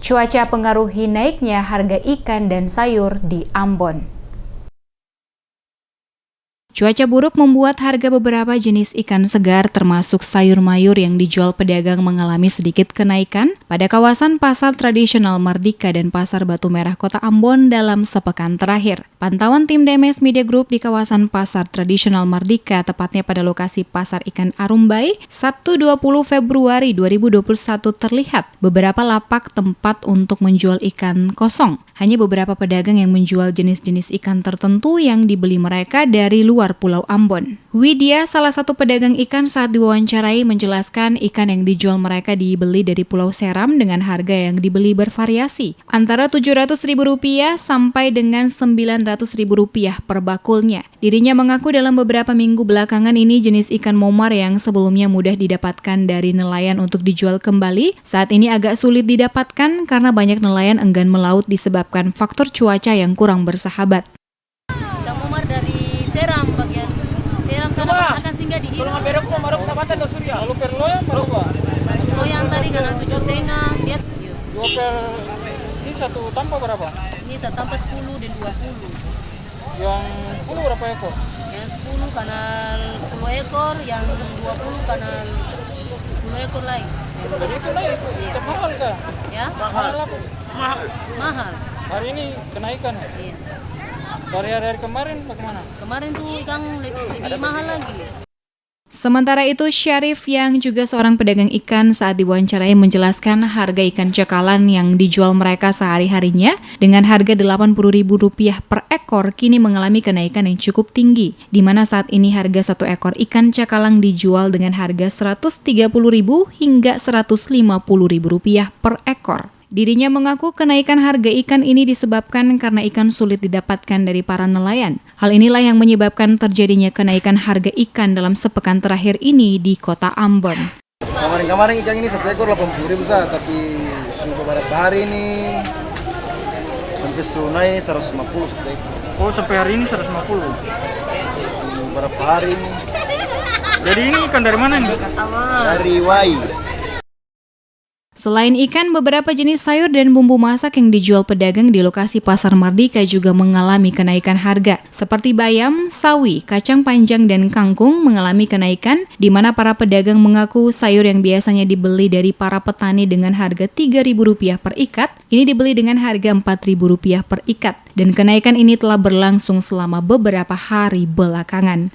Cuaca pengaruhi naiknya harga ikan dan sayur di Ambon. Cuaca buruk membuat harga beberapa jenis ikan segar termasuk sayur mayur yang dijual pedagang mengalami sedikit kenaikan pada kawasan pasar tradisional Mardika dan Pasar Batu Merah Kota Ambon dalam sepekan terakhir. Pantauan tim DMS Media Group di kawasan pasar tradisional Mardika, tepatnya pada lokasi Pasar Ikan Arumbai, Sabtu 20 Februari 2021 terlihat beberapa lapak tempat untuk menjual ikan kosong. Hanya beberapa pedagang yang menjual jenis-jenis ikan tertentu yang dibeli mereka dari luar Pulau Ambon. Widya, salah satu pedagang ikan, saat diwawancarai menjelaskan ikan yang dijual mereka dibeli dari Pulau Seram dengan harga yang dibeli bervariasi, antara Rp700.000 sampai dengan Rp900.000 per bakulnya. Dirinya mengaku dalam beberapa minggu belakangan ini jenis ikan momar yang sebelumnya mudah didapatkan dari nelayan untuk dijual kembali, saat ini agak sulit didapatkan karena banyak nelayan enggan melaut disebabkan faktor cuaca yang kurang bersahabat. Ikan momar dari Seram, bagian Seram sana akan singgah di Hilo. Kalau berok marok sabatan do surya. Lalu perloyan berapa? Yang tadi kan 7,5, lihat. Dua per ini satu tanpa berapa? Ini satu tambah 10 dan 20. Yang 10 berapa ekor? Yang 10 kanal 10 ekor, yang 20 kanal 10 ekor lagi. Jadi itu naik, itu mahal kah? Ya? Mahal apa? Mahal. Hari ini kenaikan. Iya. Dari hari kemarin bagaimana? Kemarin tuh ikan lebih mahal lagi. Sementara itu, Syarif yang juga seorang pedagang ikan saat diwawancarai menjelaskan harga ikan cakalang yang dijual mereka sehari-harinya dengan harga Rp80.000 per ekor kini mengalami kenaikan yang cukup tinggi, di mana saat ini harga satu ekor ikan cakalang dijual dengan harga Rp130.000 hingga Rp150.000 per ekor. Dirinya mengaku kenaikan harga ikan ini disebabkan karena ikan sulit didapatkan dari para nelayan. Hal inilah yang menyebabkan terjadinya kenaikan harga ikan dalam sepekan terakhir ini di Kota Ambon. Kemarin ikan ini satu ekor Rp80.000 tapi beberapa hari ini sampai sunai Rp150 satu ekor. Oh, sampai hari ini 150. Beberapa hari ini. Jadi ini ikan dari mana nih? Dari Wai. Selain ikan, beberapa jenis sayur dan bumbu masak yang dijual pedagang di lokasi Pasar Mardika juga mengalami kenaikan harga, seperti bayam, sawi, kacang panjang, dan kangkung mengalami kenaikan, di mana para pedagang mengaku sayur yang biasanya dibeli dari para petani dengan harga Rp3.000 per ikat, kini dibeli dengan harga Rp4.000 per ikat, dan kenaikan ini telah berlangsung selama beberapa hari belakangan.